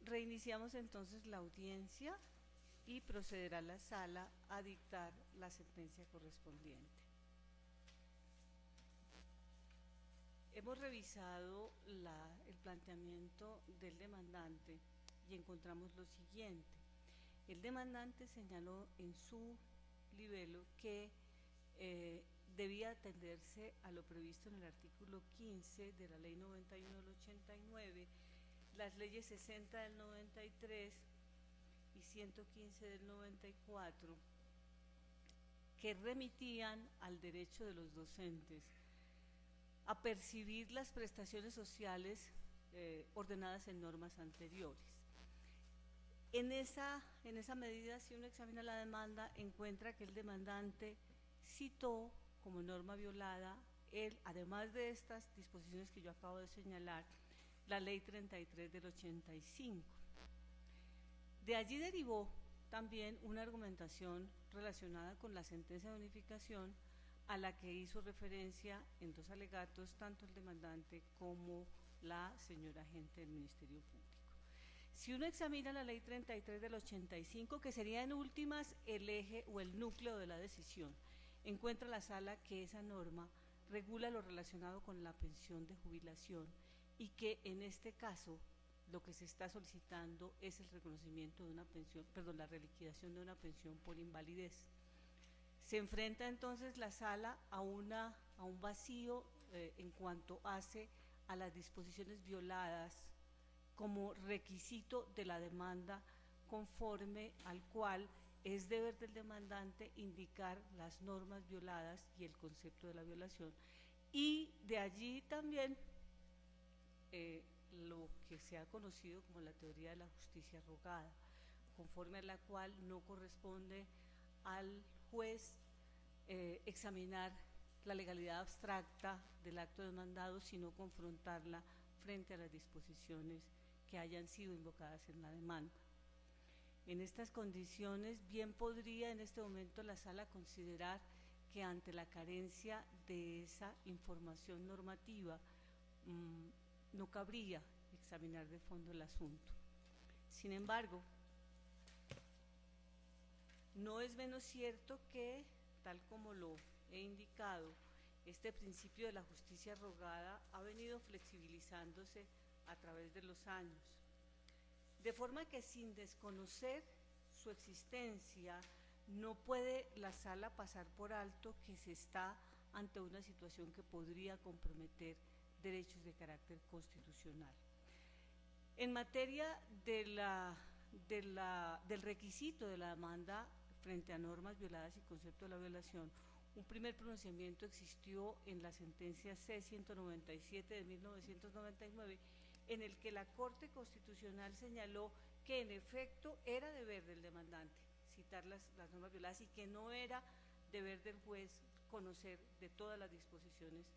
Reiniciamos entonces la audiencia y procederá la sala a dictar la sentencia correspondiente. Hemos revisado el planteamiento del demandante y encontramos lo siguiente. El demandante señaló en su libelo que debía atenderse a lo previsto en el artículo 15 de la Ley 91 del 89, las leyes 60 del 93 y 115 del 94, que remitían al derecho de los docentes a percibir las prestaciones sociales ordenadas en normas anteriores. En esa medida, si uno examina la demanda, encuentra que el demandante citó como norma violada, además de estas disposiciones que yo acabo de señalar, la Ley 33 del 85. De allí derivó también una argumentación relacionada con la sentencia de unificación a la que hizo referencia en dos alegatos tanto el demandante como la señora agente del Ministerio Público. Si uno examina la Ley 33 del 85, que sería en últimas el eje o el núcleo de la decisión, encuentra la sala que esa norma regula lo relacionado con la pensión de jubilación y que en este caso lo que se está solicitando es el reconocimiento de una pensión, la reliquidación de una pensión por invalidez. Se enfrenta entonces la sala a un vacío en cuanto hace a las disposiciones violadas como requisito de la demanda, conforme al cual es deber del demandante indicar las normas violadas y el concepto de la violación. Y de allí también lo que se ha conocido como la teoría de la justicia rogada, conforme a la cual no corresponde al juez examinar la legalidad abstracta del acto demandado, sino confrontarla frente a las disposiciones que hayan sido invocadas en la demanda. En estas condiciones, bien podría en este momento la sala considerar que ante la carencia de esa información normativa no cabría examinar de fondo el asunto. Sin embargo, no es menos cierto que, tal como lo he indicado, este principio de la justicia rogada ha venido flexibilizándose a través de los años, de forma que sin desconocer su existencia no puede la sala pasar por alto que se está ante una situación que podría comprometer derechos de carácter constitucional. En materia del requisito de la demanda frente a normas violadas y concepto de la violación, un primer pronunciamiento existió en la sentencia C-197 de 1999, en el que la Corte Constitucional señaló que en efecto era deber del demandante citar las normas violadas y que no era deber del juez conocer de todas las disposiciones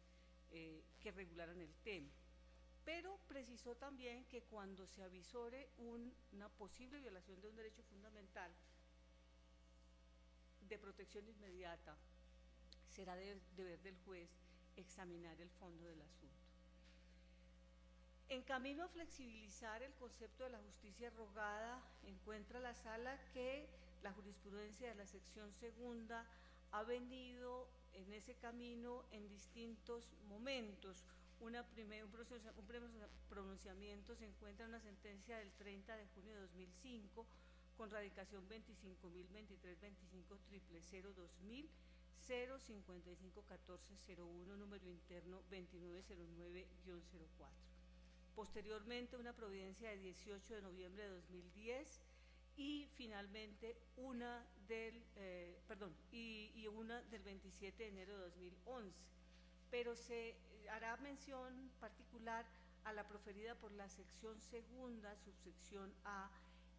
que regularan el tema. Pero precisó también que cuando se avisore una posible violación de un derecho fundamental de protección inmediata, será deber del juez examinar el fondo del asunto. En camino a flexibilizar el concepto de la justicia rogada, encuentra la sala que la jurisprudencia de la sección segunda ha venido en ese camino en distintos momentos. Un pronunciamiento se encuentra en una sentencia del 30 de junio de 2005 con radicación 25.023.25.000.2000, 0551401, número interno 2909-04. Posteriormente, una providencia de 18 de noviembre de 2010 y finalmente una del 27 de enero de 2011. Pero se hará mención particular a la proferida por la sección segunda, subsección A,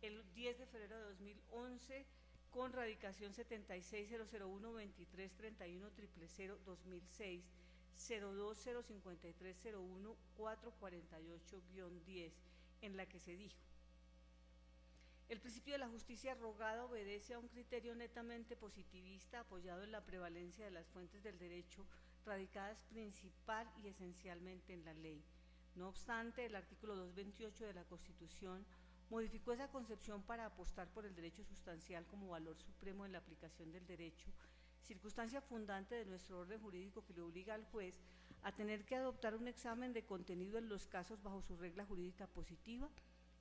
el 10 de febrero de 2011, con radicación 76.001.23.31.000.2006, 0205301-448-10, en la que se dijo: el principio de la justicia rogada obedece a un criterio netamente positivista apoyado en la prevalencia de las fuentes del derecho radicadas principal y esencialmente en la ley. No obstante, el artículo 228 de la Constitución Modificó esa concepción para apostar por el derecho sustancial como valor supremo en la aplicación del derecho, circunstancia fundante de nuestro orden jurídico que le obliga al juez a tener que adoptar un examen de contenido en los casos bajo su regla jurídica positiva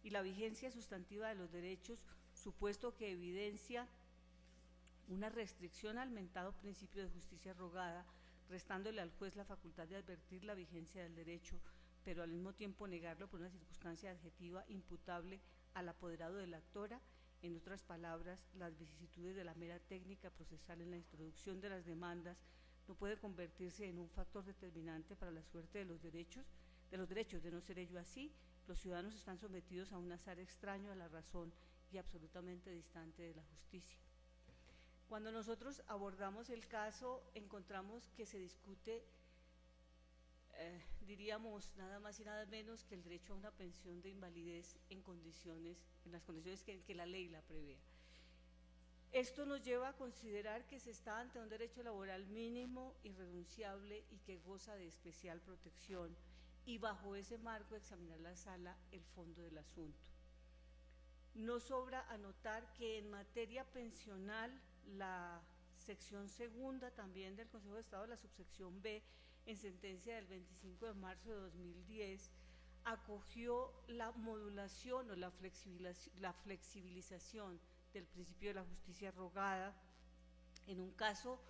y la vigencia sustantiva de los derechos, supuesto que evidencia una restricción al mentado principio de justicia rogada, restándole al juez la facultad de advertir la vigencia del derecho, pero al mismo tiempo negarlo por una circunstancia adjetiva imputable al apoderado de la actora. En otras palabras, las vicisitudes de la mera técnica procesal en la introducción de las demandas no puede convertirse en un factor determinante para la suerte de los derechos. De no ser ello así, los ciudadanos están sometidos a un azar extraño a la razón y absolutamente distante de la justicia. Cuando nosotros abordamos el caso, encontramos que se discute, diríamos, nada más y nada menos que el derecho a una pensión de invalidez en las condiciones que la ley la prevea. Esto nos lleva a considerar que se está ante un derecho laboral mínimo, irrenunciable y que goza de especial protección, y bajo ese marco examinar la sala el fondo del asunto. No sobra anotar que en materia pensional, la sección segunda también del Consejo de Estado, la subsección B, en sentencia del 25 de marzo de 2010, acogió la modulación o la flexibilización del principio de la justicia rogada en un caso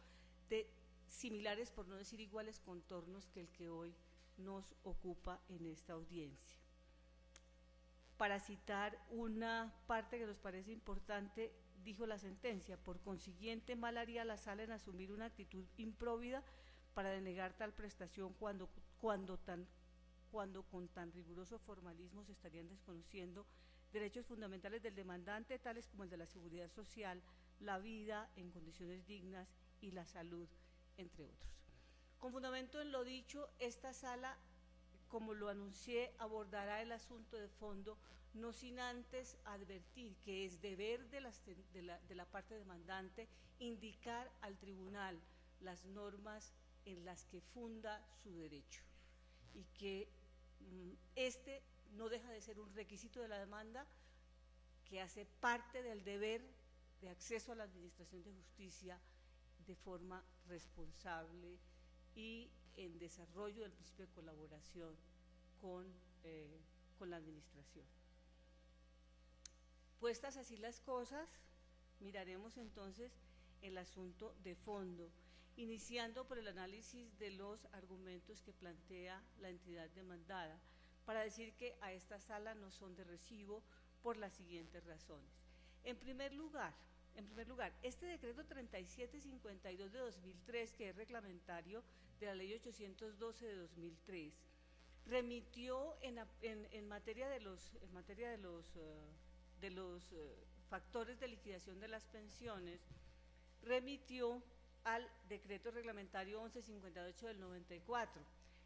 de similares, por no decir iguales, contornos que el que hoy nos ocupa en esta audiencia. Para citar una parte que nos parece importante, dijo la sentencia: por consiguiente, mal haría la sala en asumir una actitud impróvida para denegar tal prestación cuando con tan riguroso formalismo se estarían desconociendo derechos fundamentales del demandante, tales como el de la seguridad social, la vida en condiciones dignas y la salud, entre otros. Con fundamento en lo dicho, esta sala, como lo anuncié, abordará el asunto de fondo, no sin antes advertir que es deber de la parte demandante indicar al tribunal las normas en las que funda su derecho, y que este no deja de ser un requisito de la demanda que hace parte del deber de acceso a la administración de justicia de forma responsable y en desarrollo del principio de colaboración con la administración. Puestas así las cosas, miraremos entonces el asunto de fondo, iniciando por el análisis de los argumentos que plantea la entidad demandada, para decir que a esta sala no son de recibo por las siguientes razones. En primer lugar, este decreto 3752 de 2003, que es reglamentario de la ley 812 de 2003, remitió en materia de los factores de liquidación de las pensiones, remitió al decreto reglamentario 1158 del 94.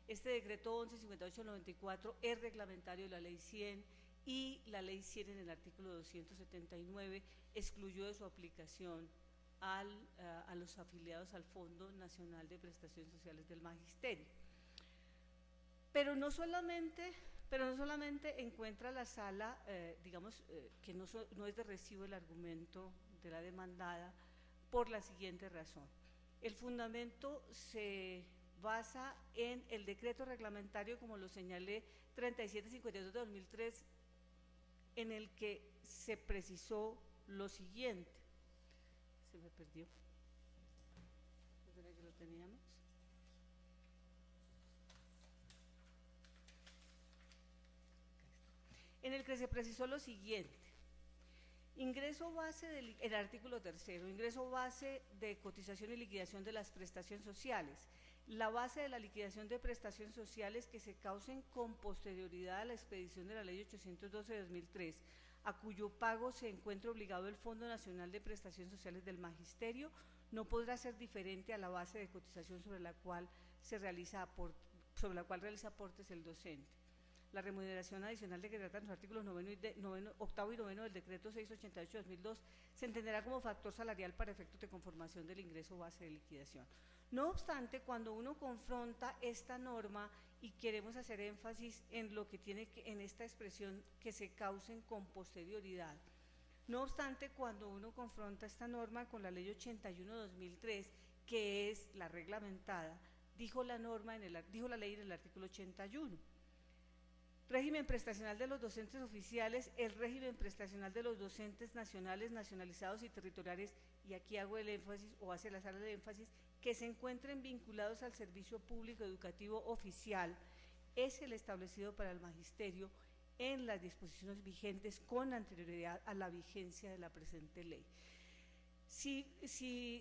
Este decreto 1158 del 94 es reglamentario de la ley 100, y la ley 100 en el artículo 279 excluyó de su aplicación a los afiliados al Fondo Nacional de Prestaciones Sociales del Magisterio. Pero no solamente encuentra la sala, que no es de recibo el argumento de la demandada, por la siguiente razón. El fundamento se basa en el decreto reglamentario, como lo señalé, 3752 de 2003, en el que se precisó lo siguiente. Se me perdió. ¿Será que lo teníamos? En el que se precisó lo siguiente: ingreso base el artículo 3º, ingreso base de cotización y liquidación de las prestaciones sociales. La base de la liquidación de prestaciones sociales que se causen con posterioridad a la expedición de la ley 812 de 2003, a cuyo pago se encuentra obligado el Fondo Nacional de Prestaciones Sociales del Magisterio, no podrá ser diferente a la base de cotización sobre la cual realiza aportes el docente. La remuneración adicional de que tratan los artículos 8º y 9 del decreto 688/2002 se entenderá como factor salarial para efectos de conformación del ingreso base de liquidación. No obstante, cuando uno confronta esta norma y queremos hacer énfasis en lo que tiene que, en esta expresión que se causen con posterioridad. No obstante, cuando uno confronta esta norma con la ley 81/2003, que es la reglamentada, dijo la ley en el artículo 81. Régimen prestacional de los docentes oficiales, el régimen prestacional de los docentes nacionales, nacionalizados y territoriales, y aquí hago el énfasis, o hace la sala de énfasis, que se encuentren vinculados al servicio público educativo oficial, es el establecido para el magisterio en las disposiciones vigentes con anterioridad a la vigencia de la presente ley. Si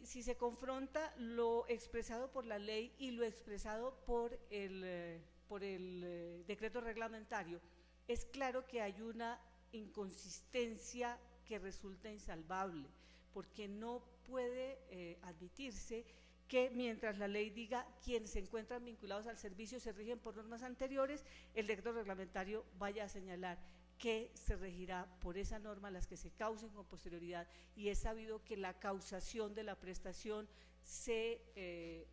se confronta lo expresado por la ley y lo expresado por el decreto reglamentario, es claro que hay una inconsistencia que resulta insalvable, porque no puede admitirse que mientras la ley diga quienes se encuentran vinculados al servicio se rigen por normas anteriores, el decreto reglamentario vaya a señalar que se regirá por esa norma las que se causen con posterioridad, y es sabido que la causación de la prestación se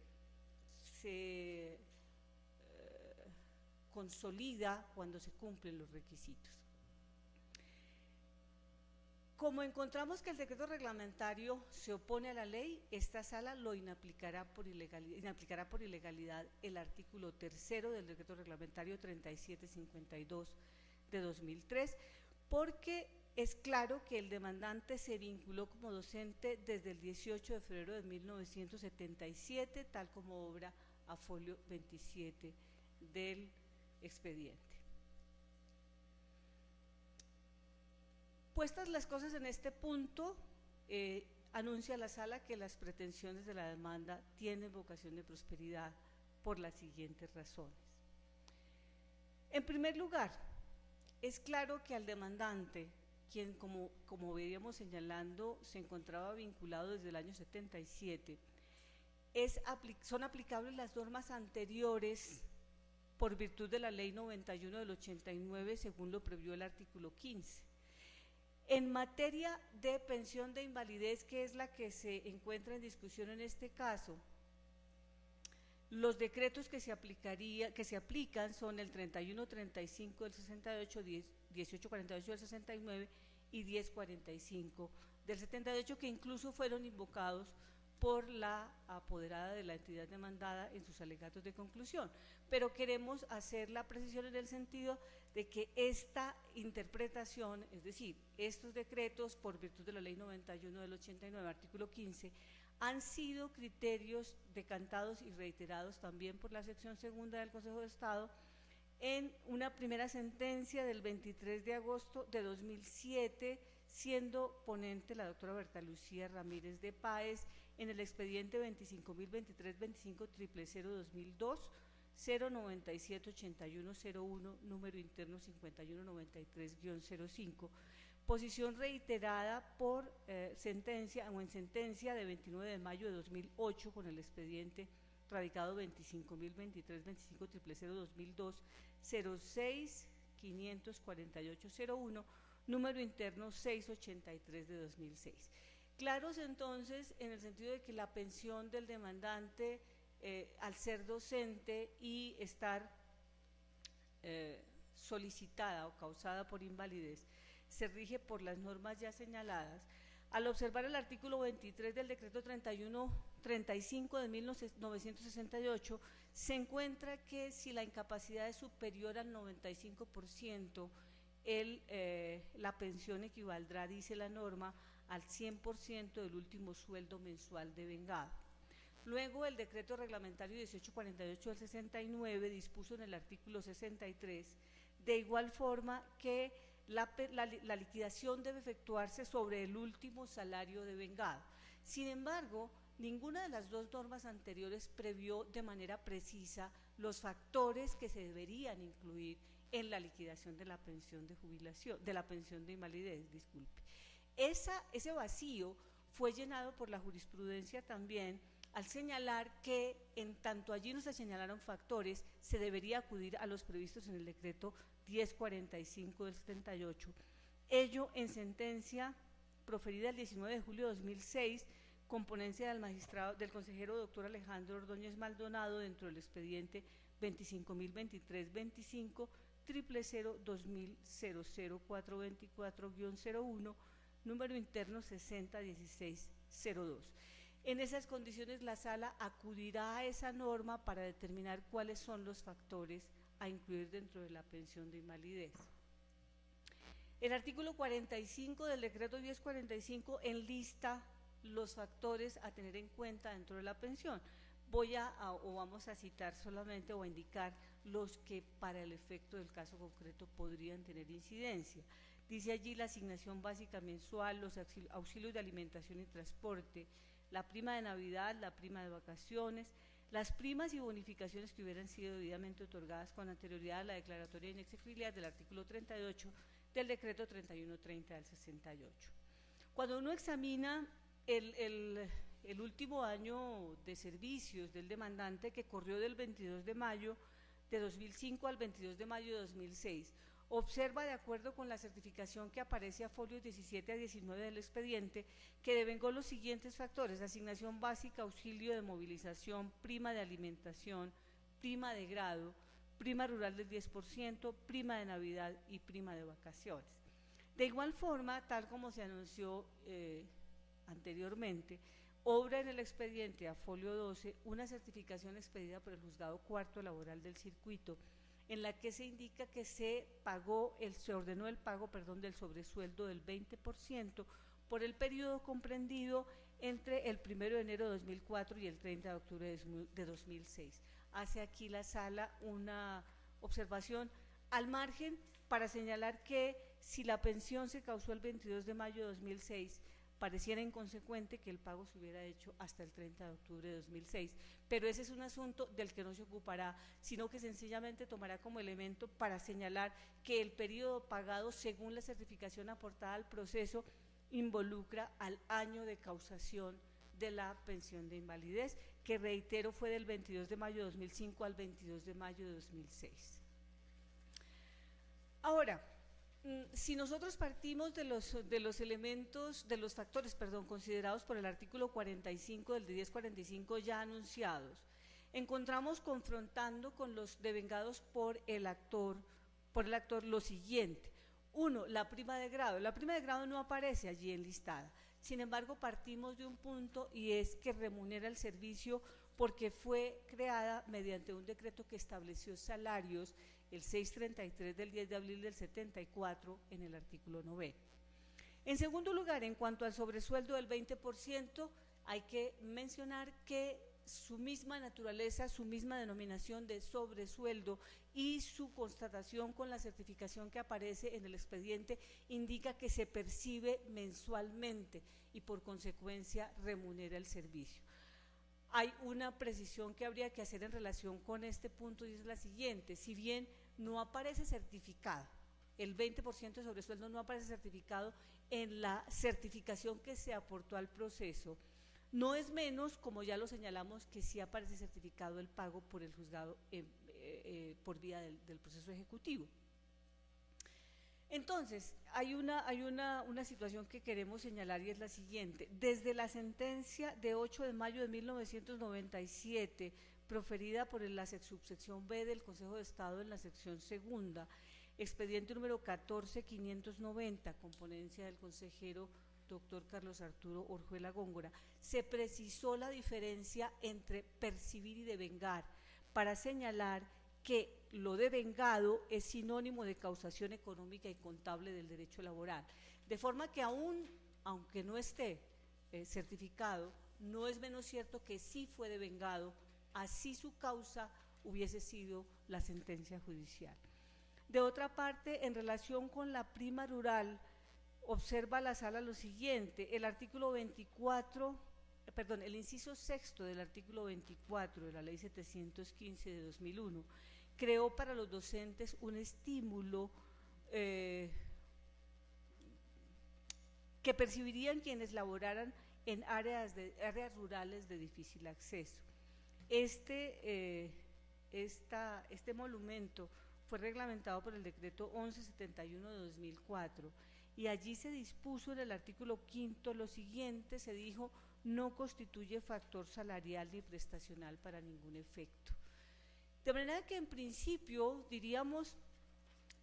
consolida cuando se cumplen los requisitos. Como encontramos que el decreto reglamentario se opone a la ley, esta sala lo inaplicará por ilegalidad el artículo 3 del decreto reglamentario 3752 de 2003, porque es claro que el demandante se vinculó como docente desde el 18 de febrero de 1977, tal como obra a folio 27 del expediente. Puestas las cosas en este punto, anuncia la sala que las pretensiones de la demanda tienen vocación de prosperidad por las siguientes razones. En primer lugar, es claro que al demandante, quien como veníamos señalando se encontraba vinculado desde el año 77, son aplicables las normas anteriores por virtud de la ley 91 del 89, según lo previó el artículo 15. En materia de pensión de invalidez, que es la que se encuentra en discusión en este caso, los decretos que se aplican son el 3135 del 68, 1848 del 69 y 1045 del 78, que incluso fueron invocados por la apoderada de la entidad demandada en sus alegatos de conclusión. Pero queremos hacer la precisión en el sentido de que esta interpretación, es decir, estos decretos por virtud de la ley 91 del 89, artículo 15, han sido criterios decantados y reiterados también por la sección segunda del Consejo de Estado en una primera sentencia del 23 de agosto de 2007, siendo ponente la doctora Berta Lucía Ramírez de Páez en el expediente 25.023.25.000.2002, 0978101, número interno 5193-05, posición reiterada por sentencia de 29 de mayo de 2008 con el expediente radicado 25.023.25.000.2002, 0654801, número interno 683 de 2006. Claros entonces en el sentido de que la pensión del demandante al ser docente y estar solicitada o causada por invalidez se rige por las normas ya señaladas. Al observar el artículo 23 del decreto 3135 de 1968, se encuentra que si la incapacidad es superior al 95%, la pensión equivaldrá, dice la norma, al 100% del último sueldo mensual devengado. Luego, el decreto reglamentario 1848 del 69 dispuso en el artículo 63, de igual forma que la liquidación debe efectuarse sobre el último salario devengado. Sin embargo, ninguna de las dos normas anteriores previó de manera precisa los factores que se deberían incluir en la liquidación de la pensión de jubilación, de la pensión de invalidez, disculpe. Ese vacío fue llenado por la jurisprudencia también al señalar que en tanto allí no se señalaron factores, se debería acudir a los previstos en el decreto 1045 del 78. Ello en sentencia proferida el 19 de julio de 2006, con ponencia del consejero doctor Alejandro Ordóñez Maldonado dentro del expediente 25.023.25, 000-2000-424-01, número interno 601602. En esas condiciones la sala acudirá a esa norma para determinar cuáles son los factores a incluir dentro de la pensión de invalidez. El artículo 45 del decreto 1045 enlista los factores a tener en cuenta dentro de la pensión. Vamos a citar solamente o a indicar los que para el efecto del caso concreto podrían tener incidencia. Dice allí la asignación básica mensual, los auxilios de alimentación y transporte, la prima de Navidad, la prima de vacaciones, las primas y bonificaciones que hubieran sido debidamente otorgadas con anterioridad a la declaratoria de inexequibilidad del artículo 38 del decreto 3130 del 68. Cuando uno examina el último año de servicios del demandante, que corrió del 22 de mayo de 2005 al 22 de mayo de 2006, observa, de acuerdo con la certificación que aparece a folios 17 a 19 del expediente, que devengó los siguientes factores: asignación básica, auxilio de movilización, prima de alimentación, prima de grado, prima rural del 10%, prima de Navidad y prima de vacaciones. De igual forma, tal como se anunció anteriormente, obra en el expediente a folio 12 una certificación expedida por el Juzgado Cuarto Laboral del Circuito, en la que se indica que se ordenó el pago del sobresueldo del 20% por el periodo comprendido entre el 1 de enero de 2004 y el 30 de octubre de 2006. Hace aquí la sala una observación al margen para señalar que si la pensión se causó el 22 de mayo de 2006, pareciera inconsecuente que el pago se hubiera hecho hasta el 30 de octubre de 2006, pero ese es un asunto del que no se ocupará, sino que sencillamente tomará como elemento para señalar que el periodo pagado, según la certificación aportada al proceso, involucra al año de causación de la pensión de invalidez, que reitero fue del 22 de mayo de 2005 al 22 de mayo de 2006. Ahora, si nosotros partimos de los elementos, de los factores, considerados por el artículo 45 del 1045 ya anunciados, encontramos confrontando con los devengados por el actor lo siguiente. Uno, la prima de grado. La prima de grado no aparece allí enlistada. Sin embargo, partimos de un punto, y es que remunera el servicio porque fue creada mediante un decreto que estableció salarios, el 633 del 10 de abril del 74, en el artículo 9. En segundo lugar, en cuanto al sobresueldo del 20%, hay que mencionar que su misma naturaleza, su misma denominación de sobresueldo y su constatación con la certificación que aparece en el expediente indica que se percibe mensualmente y por consecuencia remunera el servicio. Hay una precisión que habría que hacer en relación con este punto, y es la siguiente: si bien no aparece certificado, el 20% de sobresueldo no aparece certificado en la certificación que se aportó al proceso, no es menos, como ya lo señalamos, que sí aparece certificado el pago por el juzgado por vía del proceso ejecutivo. Entonces, hay una situación que queremos señalar, y es la siguiente: desde la sentencia de 8 de mayo de 1997, proferida por la subsección B del Consejo de Estado en la sección segunda, expediente número 14590, con ponencia del consejero doctor Carlos Arturo Orjuela Góngora, se precisó la diferencia entre percibir y devengar, para señalar que lo devengado es sinónimo de causación económica y contable del derecho laboral, de forma que aunque no esté certificado, no es menos cierto que sí fue devengado, así su causa hubiese sido la sentencia judicial. De otra parte, en relación con la prima rural, observa la sala lo siguiente: el inciso sexto del artículo 24 de la ley 715 de 2001 creó para los docentes un estímulo que percibirían quienes laboraran en áreas rurales de difícil acceso. Este emolumento fue reglamentado por el decreto 1171 de 2004, y allí se dispuso en el artículo 5 lo siguiente: se dijo, no constituye factor salarial ni prestacional para ningún efecto. De manera que en principio diríamos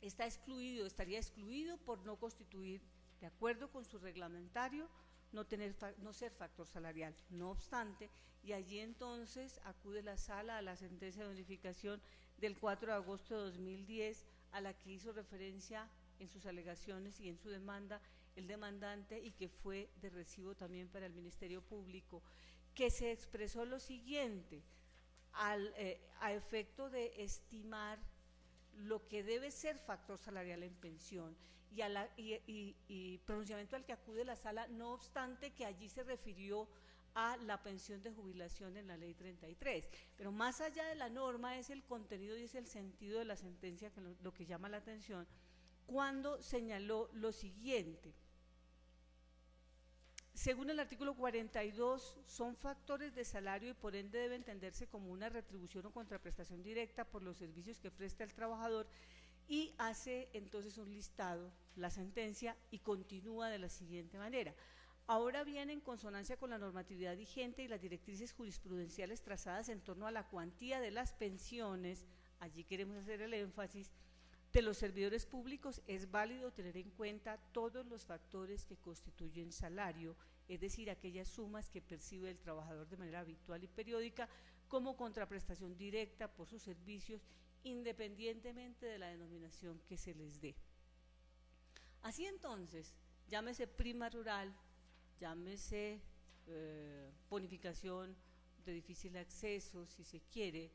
estaría excluido por no constituir, de acuerdo con su reglamentario, no ser factor salarial. No obstante, y allí entonces acude la sala a la sentencia de unificación del 4 de agosto de 2010, a la que hizo referencia en sus alegaciones y en su demanda el demandante, y que fue de recibo también para el Ministerio Público, que se expresó lo siguiente: a efecto de estimar lo que debe ser factor salarial en pensión, y pronunciamiento al que acude la sala, no obstante que allí se refirió a la pensión de jubilación en la ley 33, pero más allá de la norma es el contenido y es el sentido de la sentencia lo que llama la atención, cuando señaló lo siguiente: según el artículo 42, son factores de salario y por ende debe entenderse como una retribución o contraprestación directa por los servicios que presta el trabajador, y hace entonces un listado, la sentencia, y continúa de la siguiente manera: ahora bien, en consonancia con la normatividad vigente y las directrices jurisprudenciales trazadas en torno a la cuantía de las pensiones, allí queremos hacer el énfasis, de los servidores públicos, es válido tener en cuenta todos los factores que constituyen salario, es decir, aquellas sumas que percibe el trabajador de manera habitual y periódica como contraprestación directa por sus servicios, independientemente de la denominación que se les dé. Así entonces, llámese prima rural, llámese bonificación de difícil acceso, si se quiere,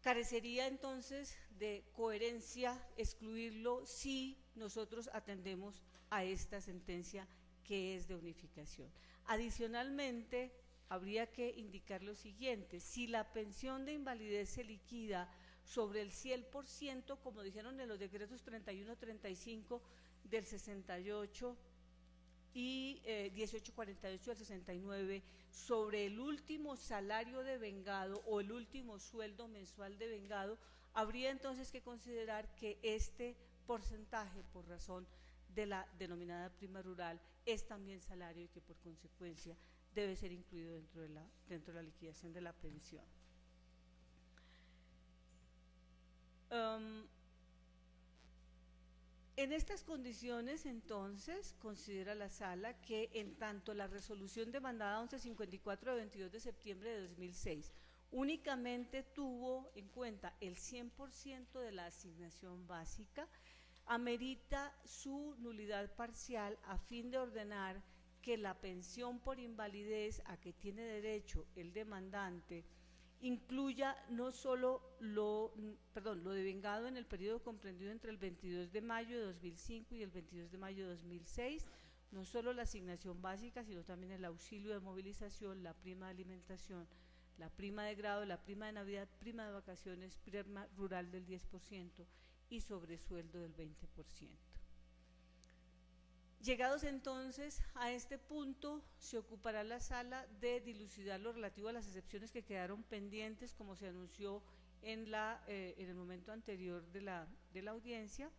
carecería entonces de coherencia excluirlo si nosotros atendemos a esta sentencia que es de unificación. Adicionalmente, habría que indicar lo siguiente: si la pensión de invalidez se liquida sobre el 100%, como dijeron en los decretos 31, 35 del 68 y 1848 del 69, sobre el último salario devengado o el último sueldo mensual devengado, habría entonces que considerar que este porcentaje, por razón de la denominada prima rural, es también salario y que por consecuencia debe ser incluido dentro de la liquidación de la pensión. En estas condiciones, entonces, considera la sala que en tanto la resolución demandada 1154 de 22 de septiembre de 2006 únicamente tuvo en cuenta el 100% de la asignación básica, amerita su nulidad parcial a fin de ordenar que la pensión por invalidez a que tiene derecho el demandante incluya no solo lo devengado en el periodo comprendido entre el 22 de mayo de 2005 y el 22 de mayo de 2006, no solo la asignación básica, sino también el auxilio de movilización, la prima de alimentación, la prima de grado, la prima de Navidad, prima de vacaciones, prima rural del 10% y sobresueldo del 20%. Llegados entonces a este punto, se ocupará la sala de dilucidar lo relativo a las excepciones que quedaron pendientes, como se anunció en el momento anterior de la audiencia,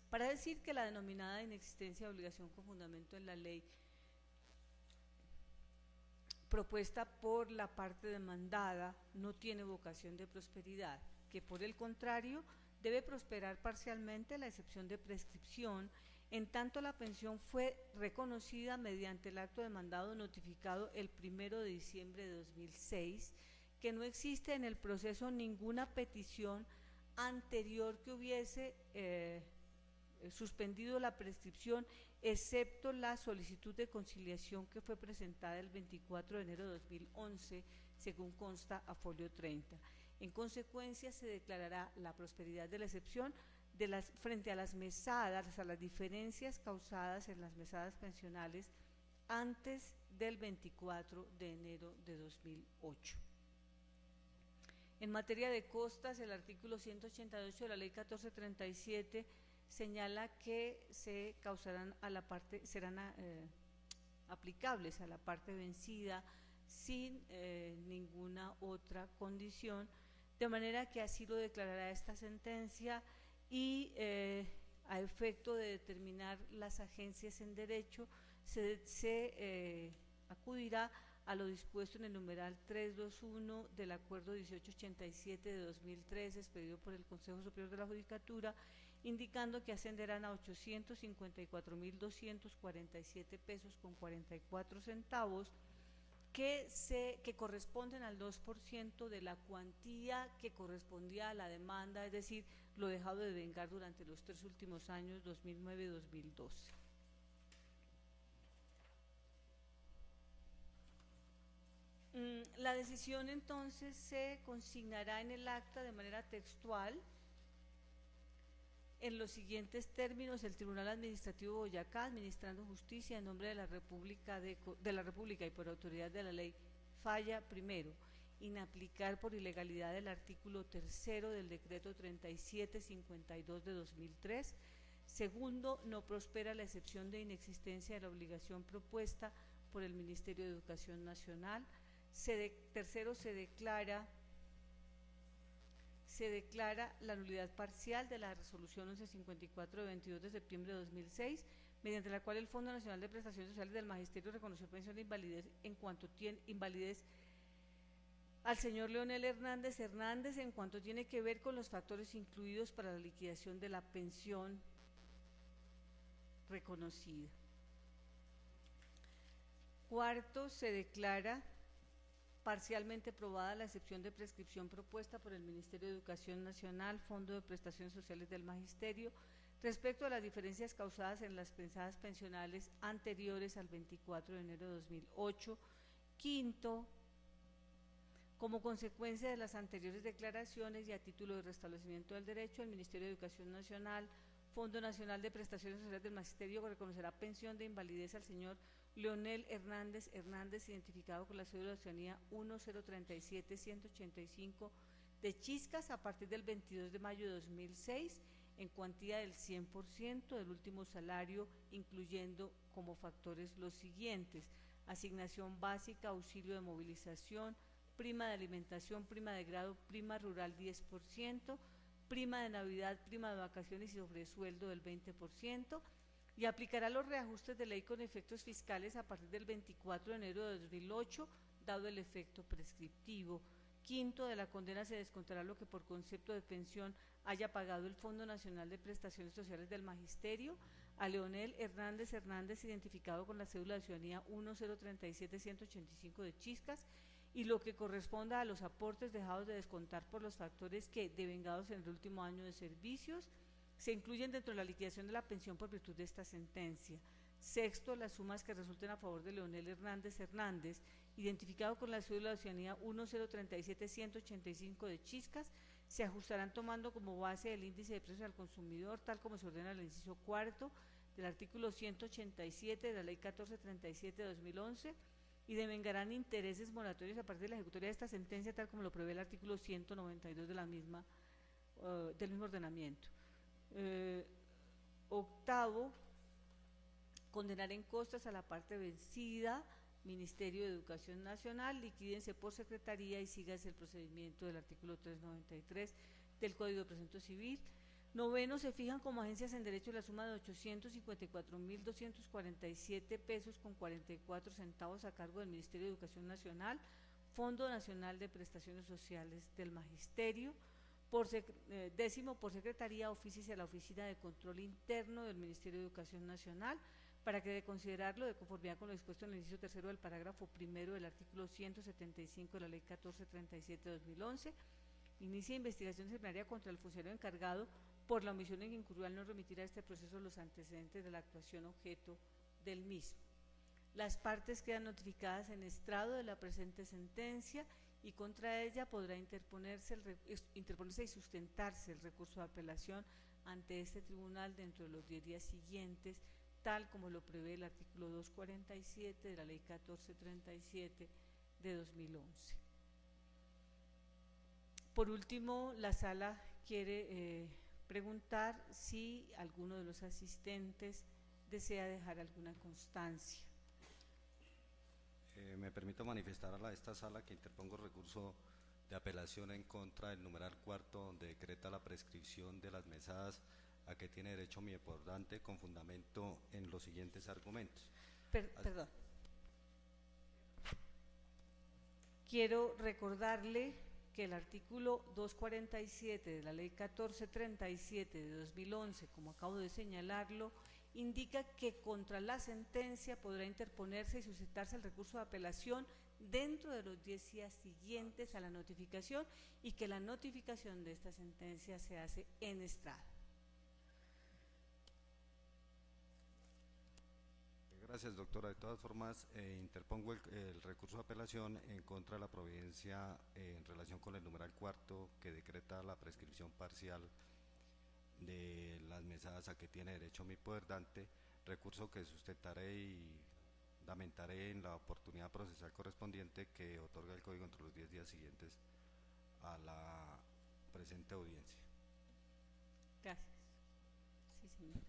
para decir que la denominada inexistencia de obligación con fundamento en la ley propuesta por la parte demandada no tiene vocación de prosperidad, que por el contrario debe prosperar parcialmente la excepción de prescripción, en tanto la pensión fue reconocida mediante el acto demandado notificado el 1 de diciembre de 2006, que no existe en el proceso ninguna petición anterior que hubiese suspendido la prescripción, excepto la solicitud de conciliación que fue presentada el 24 de enero de 2011, según consta a folio 30. En consecuencia, se declarará la prosperidad de la excepción frente a las mesadas, a las diferencias causadas en las mesadas pensionales antes del 24 de enero de 2008. En materia de costas, el artículo 188 de la ley 1437 señala que serán aplicables a la parte vencida sin ninguna otra condición, de manera que así lo declarará esta sentencia, y a efecto de determinar las agencias en derecho se acudirá a lo dispuesto en el numeral 321 del Acuerdo 1887 de 2013 expedido por el Consejo Superior de la Judicatura, indicando que ascenderán a 854.247 pesos con 44 centavos, que corresponden al 2% de la cuantía que correspondía a la demanda, es decir, lo dejado de vengar durante los 3 últimos años, 2009 y 2012. La decisión entonces se consignará en el acta de manera textual en los siguientes términos: el Tribunal Administrativo de Boyacá, administrando justicia en nombre de la República y por autoridad de la ley, falla: primero, inaplicar por ilegalidad el artículo 3º del decreto 3752 de 2003. Segundo, no prospera la excepción de inexistencia de la obligación propuesta por el Ministerio de Educación Nacional. Tercero, se declara la nulidad parcial de la resolución 1154 de 22 de septiembre de 2006, mediante la cual el Fondo Nacional de Prestaciones Sociales del Magisterio reconoció pensión de invalidez en cuanto tiene invalidez al señor Leonel Hernández en cuanto tiene que ver con los factores incluidos para la liquidación de la pensión reconocida. Cuarto, se declara parcialmente probada la excepción de prescripción propuesta por el Ministerio de Educación Nacional, Fondo de Prestaciones Sociales del Magisterio, respecto a las diferencias causadas en las pensadas pensionales anteriores al 24 de enero de 2008. Quinto, como consecuencia de las anteriores declaraciones y a título de restablecimiento del derecho, el Ministerio de Educación Nacional, Fondo Nacional de Prestaciones Sociales del Magisterio reconocerá pensión de invalidez al señor Leonel Hernández, identificado con la cédula de ciudadanía 1037185 de Chiscas, a partir del 22 de mayo de 2006, en cuantía del 100% del último salario, incluyendo como factores los siguientes: asignación básica, auxilio de movilización, prima de alimentación, prima de grado, prima rural 10%, prima de Navidad, prima de vacaciones y sobresueldo del 20%, y aplicará los reajustes de ley con efectos fiscales a partir del 24 de enero de 2008, dado el efecto prescriptivo. Quinto, de la condena se descontará lo que por concepto de pensión haya pagado el Fondo Nacional de Prestaciones Sociales del Magisterio a Leonel Hernández, identificado con la cédula de ciudadanía 1037185 de Chiscas, y lo que corresponda a los aportes dejados de descontar por los factores que, devengados en el último año de servicios, se incluyen dentro de la liquidación de la pensión por virtud de esta sentencia. Sexto, las sumas que resulten a favor de Leonel Hernández, identificado con la cédula de ciudadanía 1037185 de Chiscas, se ajustarán tomando como base el índice de precios al consumidor, tal como se ordena en el inciso cuarto del artículo 187 de la ley 1437 de 2011, y devengarán intereses moratorios a partir de la ejecutoria de esta sentencia, tal como lo prevé el artículo 192 de la misma, del mismo ordenamiento. Octavo, condenar en costas a la parte vencida. Ministerio de Educación Nacional, liquídense por secretaría y sígase el procedimiento del artículo 393 del Código de Procedimiento Civil. Noveno, se fijan como agencias en derecho la suma de 854.247 pesos con 44 centavos a cargo del Ministerio de Educación Nacional, Fondo Nacional de Prestaciones Sociales del Magisterio. Décimo, por secretaría, ofíciese a la Oficina de Control Interno del Ministerio de Educación Nacional para que, de considerarlo de conformidad con lo dispuesto en el inciso tercero del parágrafo primero del artículo 175 de la ley 1437 de 2011, inicie investigación disciplinaria contra el funcionario encargado por la omisión en que incurrió al no remitir a este proceso los antecedentes de la actuación objeto del mismo. Las partes quedan notificadas en estrado de la presente sentencia y contra ella podrá interponerse y sustentarse el recurso de apelación ante este tribunal dentro de los 10 días siguientes, tal como lo prevé el artículo 247 de la ley 1437 de 2011. Por último, la sala quiere preguntar si alguno de los asistentes desea dejar alguna constancia. Me permito manifestar a esta sala que interpongo recurso de apelación en contra del numeral cuarto, donde decreta la prescripción de las mesadas a que tiene derecho mi demandante con fundamento en los siguientes argumentos. Perdón. Quiero recordarle que el artículo 247 de la Ley 1437 de 2011, como acabo de señalarlo, indica que contra la sentencia podrá interponerse y suscitarse el recurso de apelación dentro de los 10 días siguientes a la notificación y que la notificación de esta sentencia se hace en estrado. Gracias, doctora. De todas formas, interpongo el recurso de apelación en contra de la providencia en relación con el numeral cuarto que decreta la prescripción parcial de las mesadas a que tiene derecho mi poderdante, recurso que sustentaré y fundamentaré en la oportunidad procesal correspondiente que otorga el Código entre los 10 días siguientes a la presente audiencia. Gracias. Sí, señor.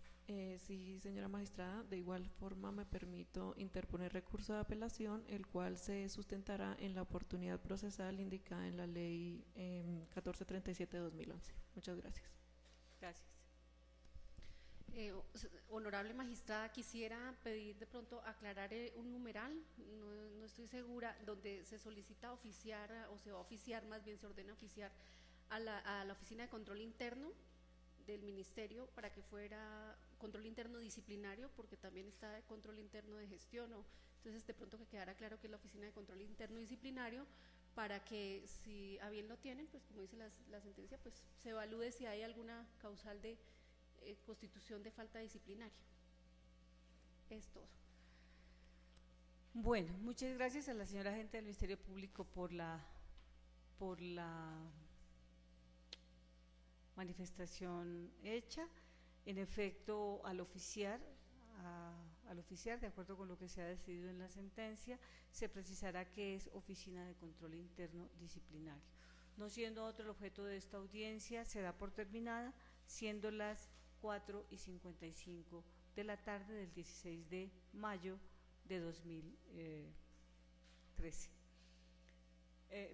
Sí, señora magistrada, de igual forma me permito interponer recurso de apelación, el cual se sustentará en la oportunidad procesal indicada en la ley 1437 de 2011. Muchas gracias. Gracias. Honorable magistrada, quisiera pedir de pronto aclarar un numeral, no estoy segura, donde se solicita oficiar, o se va a oficiar, más bien se ordena oficiar a la Oficina de Control Interno del Ministerio para que fuera control interno disciplinario, porque también está de control interno de gestión, ¿no? Entonces de pronto que quedara claro que es la Oficina de Control Interno Disciplinario, para que si a bien lo tienen, pues como dice la sentencia, pues se evalúe si hay alguna causal de constitución de falta disciplinaria. Es todo. Bueno, muchas gracias a la señora agente del Ministerio Público por la manifestación hecha. En efecto, al oficiar, de acuerdo con lo que se ha decidido en la sentencia, se precisará que es Oficina de Control Interno Disciplinario. No siendo otro el objeto de esta audiencia, se da por terminada, siendo las 4:55 de la tarde del 16 de mayo de 2013.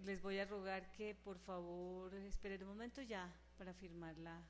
Les voy a rogar que por favor esperen un momento ya para firmar la